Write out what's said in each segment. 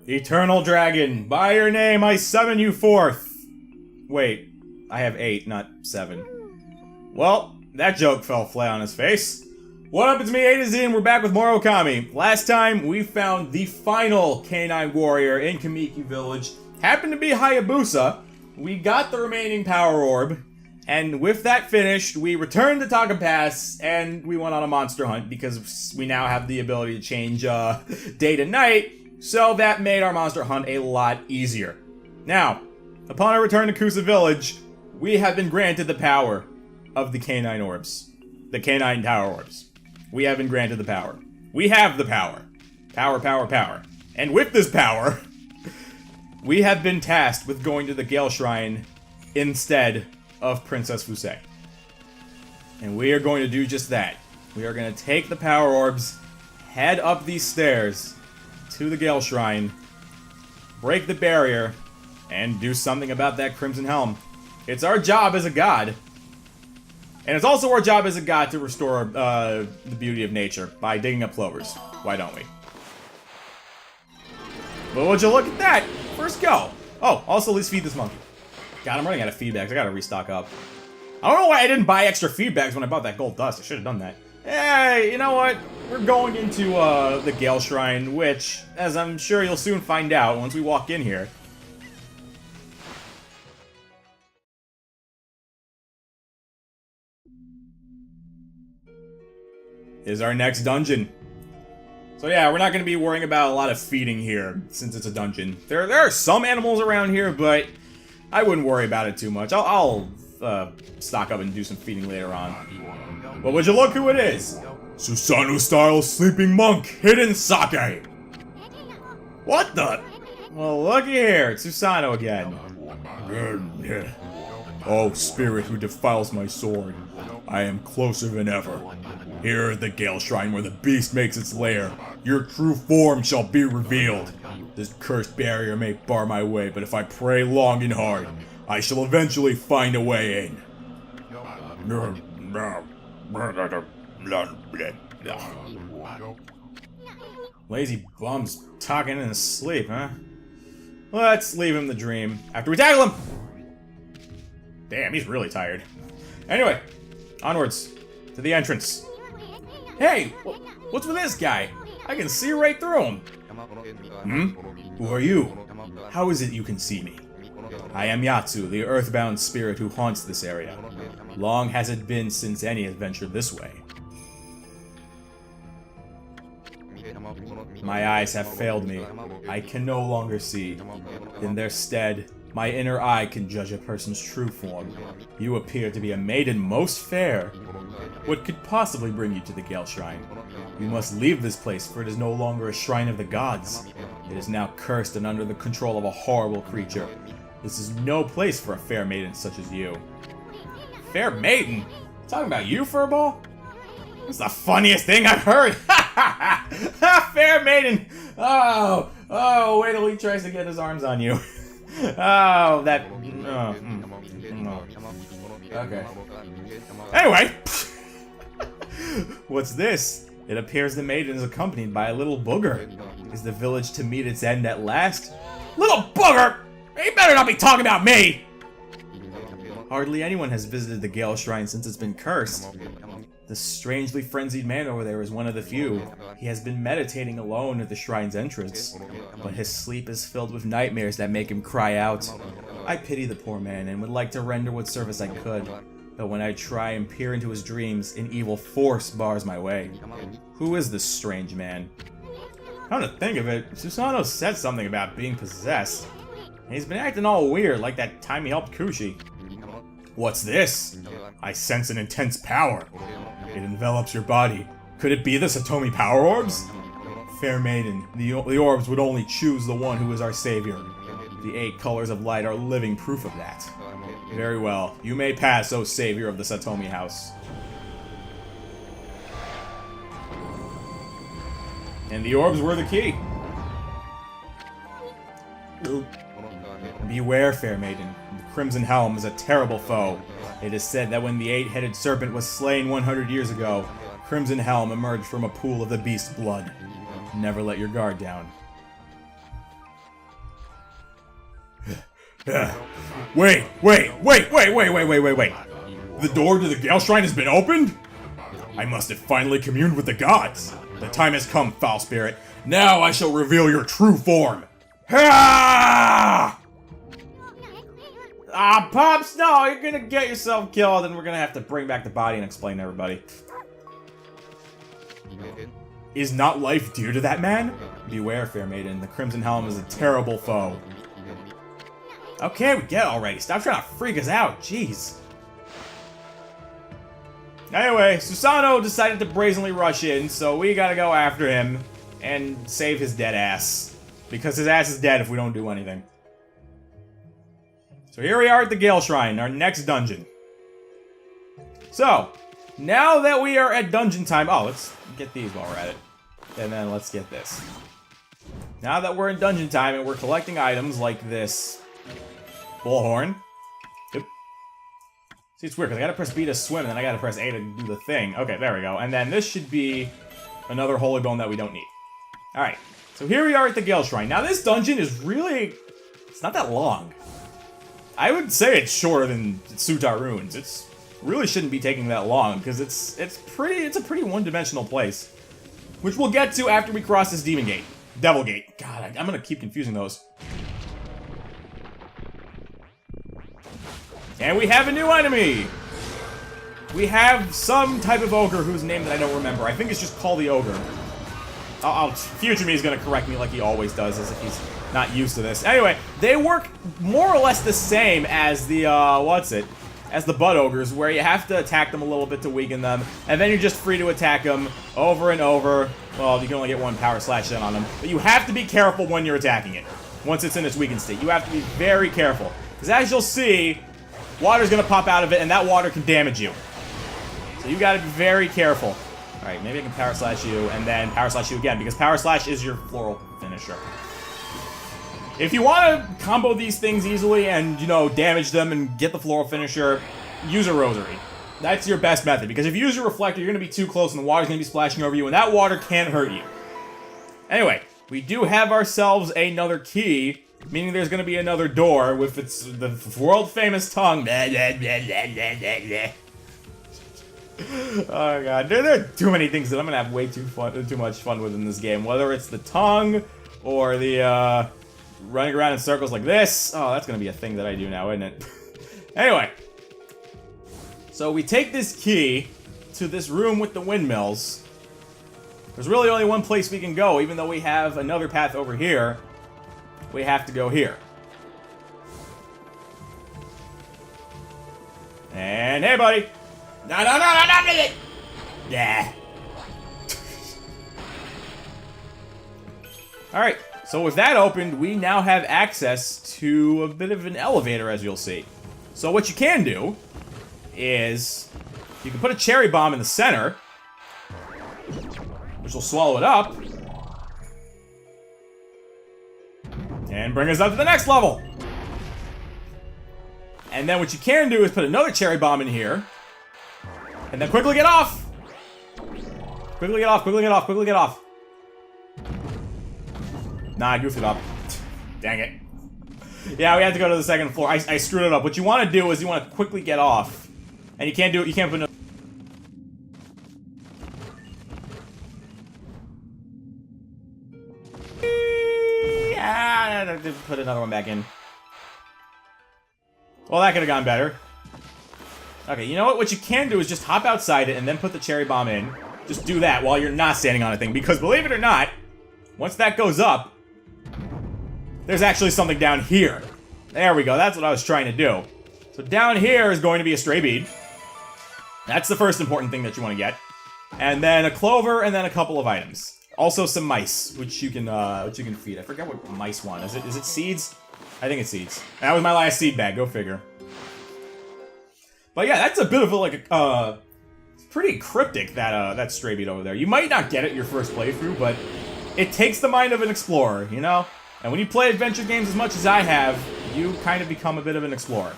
Eternal Dragon, by your name I summon you forth! Wait, I have 8, not 7. Well, that joke fell flat on his face. What up, it's me, A to Z, and we're back with more Okami. Last time, we found the final canine warrior in Kamiki Village. Happened to be Hayabusa. We got the remaining Power Orb. And with that finished, we returned to Taka Pass, and we went on a monster hunt, because we now have the ability to change day to night, so that made our monster hunt a lot easier. Now, upon our return to Kusa Village, we have been granted the power of the canine orbs. The canine Power Orbs. We have been granted the power. We have the power. Power, power, power. And with this power, we have been tasked with going to the Gale Shrine instead of Princess Fusei. And we are going to do just that. We are going to take the Power Orbs, head up these stairs to the Gale Shrine, break the barrier, and do something about that Crimson Helm. It's our job as a god. And it's also our job as a god to restore the beauty of nature by digging up clovers. Why don't we? But would you look at that? First go. Oh, also let's feed this monkey. God, I'm running out of feedbacks. I gotta restock up. I don't know why I didn't buy extra feedbacks when I bought that gold dust. I should have done that. Hey, you know what? We're going into the Gale Shrine, which, as I'm sure you'll soon find out once we walk in here, is our next dungeon. So yeah, we're not going to be worrying about a lot of feeding here, since it's a dungeon. There are some animals around here, but I wouldn't worry about it too much. I'll stock up and do some feeding later on. But would you look who it is? Susanoo-style sleeping monk, hidden sake! What the? Well, looky here, it's Susanoo again. Oh, spirit who defiles my sword, I am closer than ever. Here at the Gale Shrine where the beast makes its lair, your true form shall be revealed. This cursed barrier may bar my way, but if I pray long and hard, I shall eventually find a way in. Lazy bum's talking in his sleep, huh? Let's leave him the dream after we tackle him! Damn, he's really tired. Anyway, onwards to the entrance. Hey, what's with this guy? I can see right through him. Who are you? How is it you can see me? I am Yatsu, the earthbound spirit who haunts this area. Long has it been since any has ventured this way. My eyes have failed me. I can no longer see. In their stead, my inner eye can judge a person's true form. You appear to be a maiden most fair. What could possibly bring you to the Gale Shrine? You must leave this place, for it is no longer a shrine of the gods. It is now cursed and under the control of a horrible creature. This is no place for a fair maiden such as you. Fair maiden? Talking about you, Furball? That's the funniest thing I've heard! Fair maiden! Oh, wait till he tries to get his arms on you. Oh, that... Okay. Anyway! What's this? It appears the maiden is accompanied by a little booger. Is the village to meet its end at last? Little booger! He better not be talking about me! Hardly anyone has visited the Gale Shrine since it's been cursed. The strangely frenzied man over there is one of the few. He has been meditating alone at the shrine's entrance, but his sleep is filled with nightmares that make him cry out. I pity the poor man and would like to render what service I could, but when I try and peer into his dreams, an evil force bars my way. Who is this strange man? Come to think of it, Susanoo said something about being possessed. And he's been acting all weird, like that time he helped Kushi. What's this? I sense an intense power. It envelops your body. Could it be the Satomi Power Orbs? Fair maiden, the orbs would only choose the one who is our savior. The 8 colors of light are living proof of that. Very well. You may pass, O savior of the Satomi house. And the orbs were the key. Beware, fair maiden. The Crimson Helm is a terrible foe. It is said that when the 8-headed serpent was slain 100 years ago, Crimson Helm emerged from a pool of the beast's blood. Never let your guard down. Wait. The door to the Gale Shrine has been opened? I must have finally communed with the gods. The time has come, foul spirit. Now I shall reveal your true form. Ah, Pops, no, you're gonna get yourself killed, and we're gonna have to bring back the body and explain to everybody. Is not life dear to that man? Beware, fair maiden. The Crimson Helm is a terrible foe. Okay, we get it already. Stop trying to freak us out. Jeez. Anyway, Susano decided to brazenly rush in, so we gotta go after him and save his dead ass. Because his ass is dead if we don't do anything. So here we are at the Gale Shrine, our next dungeon. So, now that we are at dungeon time... Oh, let's get these while we're at it. And then let's get this. Now that we're in dungeon time and we're collecting items like this bullhorn. Yep. See, it's weird because I gotta press B to swim and then I gotta press A to do the thing. Okay, there we go. And then this should be another holy bone that we don't need. Alright, so here we are at the Gale Shrine. Now this dungeon is really... It's not that long. I would say it's shorter than Sutar Ruins. It's really shouldn't be taking that long because it's a pretty one-dimensional place. Which we'll get to after we cross this demon gate. Devil gate. God, I'm gonna keep confusing those. And we have a new enemy! We have some type of ogre whose name that I don't remember. I think it's just called the ogre. Future me is gonna correct me like he always does, as if he's not used to this. Anyway, they work more or less the same as the, as the Butt Ogres, where you have to attack them a little bit to weaken them, and then you're just free to attack them over and over. Well, you can only get one power slash in on them, but you have to be careful when you're attacking it. Once it's in its weakened state, you have to be very careful. Because as you'll see, water's gonna pop out of it, and that water can damage you. So you gotta be very careful. Alright, maybe I can power slash you, and then power slash you again, because power slash is your floral finisher. If you want to combo these things easily and, you know, damage them and get the floral finisher, use a rosary. That's your best method, because if you use your reflector, you're going to be too close and the water's going to be splashing over you, and that water can't hurt you. Anyway, we do have ourselves another key, meaning there's going to be another door with the world-famous tongue. Oh god, there are too many things that I'm going to have way too much fun with in this game. Whether it's the tongue, or the, running around in circles like this. Oh, that's gonna be a thing that I do now, isn't it? Anyway. So we take this key to this room with the windmills. There's really only one place we can go, even though we have another path over here. We have to go here. And hey, buddy. No. Yeah. Alright. So with that opened, we now have access to a bit of an elevator, as you'll see. So what you can do is you can put a cherry bomb in the center, which will swallow it up, and bring us up to the next level. And then what you can do is put another cherry bomb in here, and then quickly get off. Quickly get off. Nah, I goofed it up. Dang it. Yeah, we have to go to the second floor. I screwed it up. What you want to do is you want to quickly get off. And you can't do it. You can't put no... Yeah, put another one back in. Well, that could have gone better. Okay, you know what? What you can do is just hop outside it and then put the cherry bomb in. Just do that while you're not standing on a thing. Because believe it or not, once that goes up, there's actually something down here. There we go. That's what I was trying to do. So down here is going to be a stray bead. That's the first important thing that you want to get. And then a clover, and then a couple of items. Also some mice, which you can feed. I forget what mice want. Is it seeds? I think it's seeds. That was my last seed bag. Go figure. But yeah, that's a bit of a, like, pretty cryptic, that stray bead over there. You might not get it your first playthrough, but it takes the mind of an explorer, you know? And when you play adventure games as much as I have, you kind of become a bit of an explorer.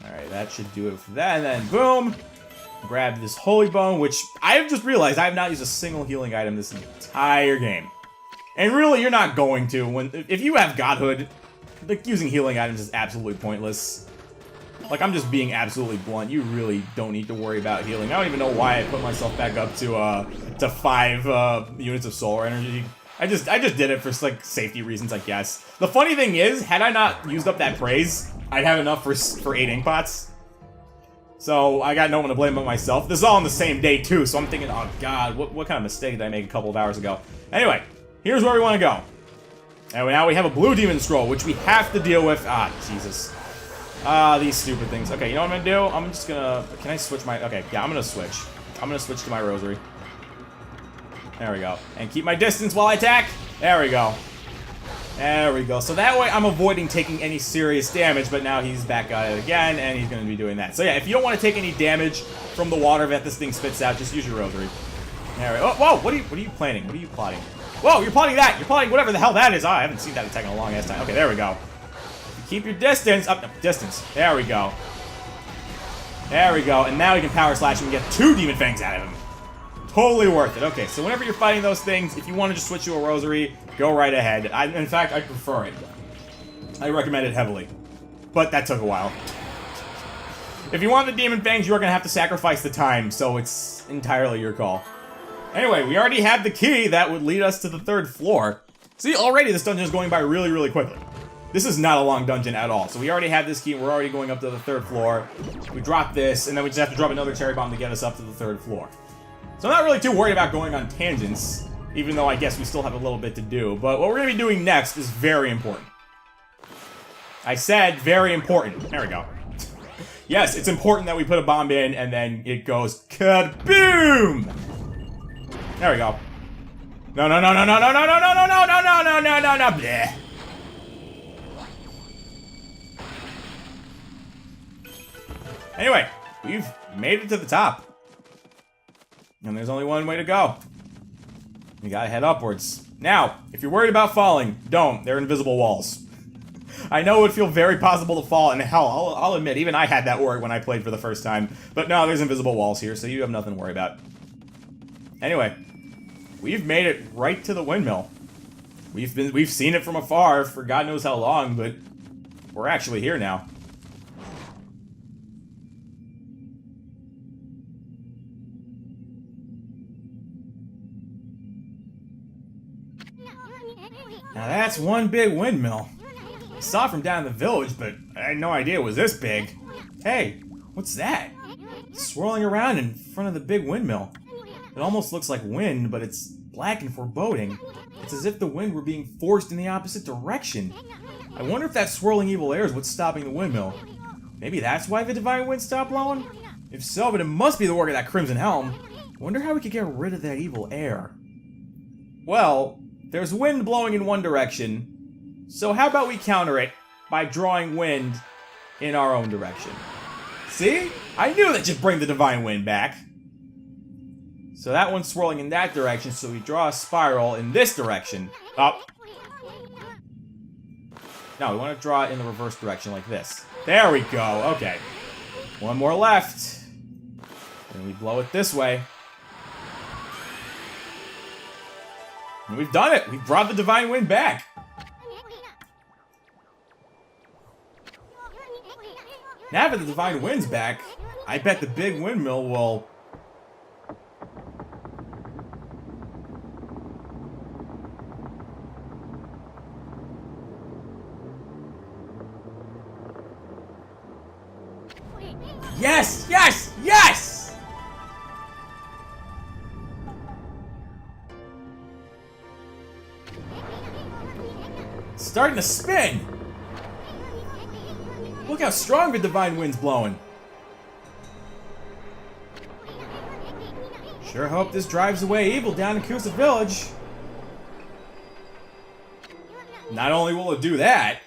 Alright, that should do it for that, and then boom! Grab this holy bone, which I have just realized I have not used a single healing item this entire game. And really, you're not going to. If you have godhood, like, using healing items is absolutely pointless. Like, I'm just being absolutely blunt. You really don't need to worry about healing. I don't even know why I put myself back up to 5 units of solar energy. I just did it for, like, safety reasons, I guess. The funny thing is, had I not used up that praise, I'd have enough for 8 ink pots. So, I got no one to blame but myself. This is all on the same day, too, so I'm thinking, oh god, what kind of mistake did I make a couple of hours ago? Anyway, here's where we want to go. And now we have a blue demon scroll, which we have to deal with. Ah, Jesus. These stupid things. Okay, you know what I'm gonna do? I'm just gonna... Can I switch my... Okay, yeah, I'm gonna switch. I'm gonna switch to my rosary. There we go. And keep my distance while I attack. There we go. There we go. So that way I'm avoiding taking any serious damage, but now he's back at it again, and he's gonna be doing that. So yeah, if you don't want to take any damage from the water that this thing spits out, just use your rosary. There we go. Oh, whoa! What are you planning? What are you plotting? Whoa, you're plotting that! You're plotting whatever the hell that is! Oh, I haven't seen that attack in a long ass time. Okay, there we go. Keep your distance. Up, no, distance. There we go. There we go. And now we can power slash and get 2 demon fangs out of him. Totally worth it. Okay, so whenever you're fighting those things, if you want to just switch to a rosary, go right ahead. In fact, I prefer it. I recommend it heavily. But that took a while. If you want the demon fangs, you're going to have to sacrifice the time, so it's entirely your call. Anyway, we already have the key that would lead us to the 3rd floor. See, already this dungeon is going by really, really quickly. This is not a long dungeon at all. So we already have this key, and we're already going up to the 3rd floor. We drop this, and then we just have to drop another cherry bomb to get us up to the 3rd floor. So I'm not really too worried about going on tangents, even though I guess we still have a little bit to do. But what we're going to be doing next is very important. I said very important. There we go. Yes, it's important that we put a bomb in, and then it goes kaboom! There we go. No, no, no, no, no, no, no, no, no, no, no, no, no, no, no, no, no, bleh. Anyway, we've made it to the top. And there's only one way to go. You gotta head upwards. Now, if you're worried about falling, don't. They're invisible walls. I know it would feel very possible to fall, and hell, I'll admit, even I had that worry when I played for the first time. But no, there's invisible walls here, so you have nothing to worry about. Anyway, we've made it right to the windmill. We've seen it from afar for God knows how long, but we're actually here now. Now that's one big windmill. I saw it from down in the village, but I had no idea it was this big. Hey, what's that? It's swirling around in front of the big windmill. It almost looks like wind, but it's black and foreboding. It's as if the wind were being forced in the opposite direction. I wonder if that swirling evil air is what's stopping the windmill. Maybe that's why the divine wind stopped blowing? If so, but it must be the work of that crimson helm. I wonder how we could get rid of that evil air. Well, there's wind blowing in one direction, so how about we counter it by drawing wind in our own direction? See? I knew that you'd bring the divine wind back. So that one's swirling in that direction, so we draw a spiral in this direction. Up. No, we want to draw it in the reverse direction like this. There we go. Okay. One more left. And we blow it this way. And we've done it! We've brought the divine wind back! Now that the divine wind's back, I bet the big windmill will... Yes! Yes! Yes! Starting to spin! Look how strong the divine wind's blowing. Sure hope this drives away evil down in Kusa Village. Not only will it do that,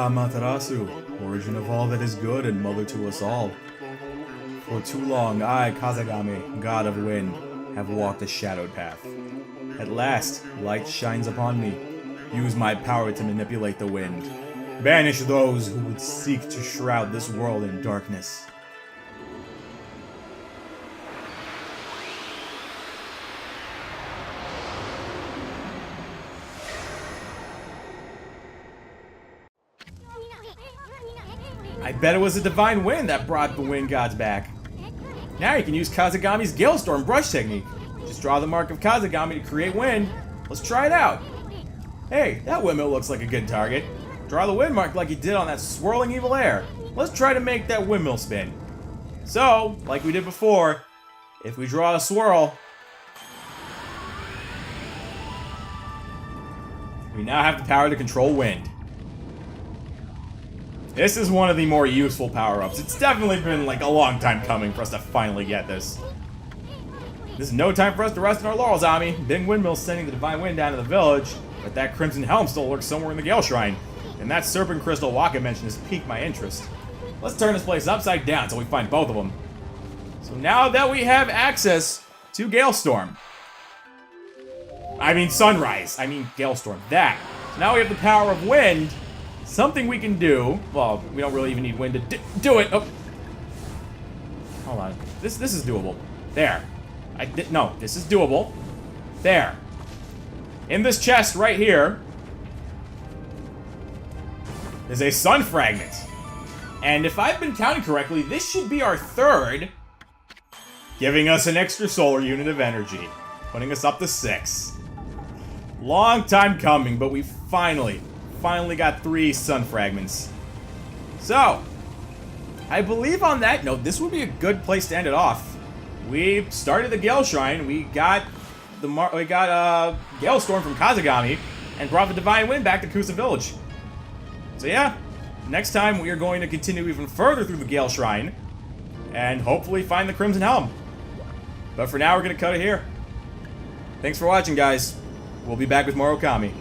Amaterasu, origin of all that is good and mother to us all. For too long, I, Kazagame, god of wind, have walked a shadowed path. At last, light shines upon me. Use my power to manipulate the wind. Banish those who would seek to shroud this world in darkness. I bet it was the divine wind that brought the wind gods back. Now you can use Kazagame's Gale Storm brush technique. Just draw the mark of Kazagame to create wind. Let's try it out. Hey, that windmill looks like a good target. Draw the wind mark like you did on that swirling evil air. Let's try to make that windmill spin. So, like we did before, if we draw a swirl, we now have the power to control wind. This is one of the more useful power-ups. It's definitely been like a long time coming for us to finally get this. This is no time for us to rest on our laurels, Ami. Big Windmill's sending the Divine Wind down to the village, but that Crimson Helm still lurks somewhere in the Gale Shrine. And that Serpent Crystal Waka mentioned has piqued my interest. Let's turn this place upside down until we find both of them. So now that we have access to Gale Storm. I mean Sunrise. I mean Gale Storm. That. So now we have the power of wind. Something we can do. Well, we don't really even need wind to do it. Oh. Hold on. This is doable. There. No, this is doable. There. In this chest right here is a sun fragment. And if I've been counting correctly, this should be our third, giving us an extra solar unit of energy, putting us up to 6. Long time coming, but we finally got 3 sun fragments. So, I believe on that note, this would be a good place to end it off. We started the Gale Shrine, we got Gale Storm from Kazagame, and brought the Divine Wind back to Kusa Village. So yeah, next time we are going to continue even further through the Gale Shrine, and hopefully find the Crimson Helm. But for now, we're going to cut it here. Thanks for watching, guys. We'll be back with more Okami.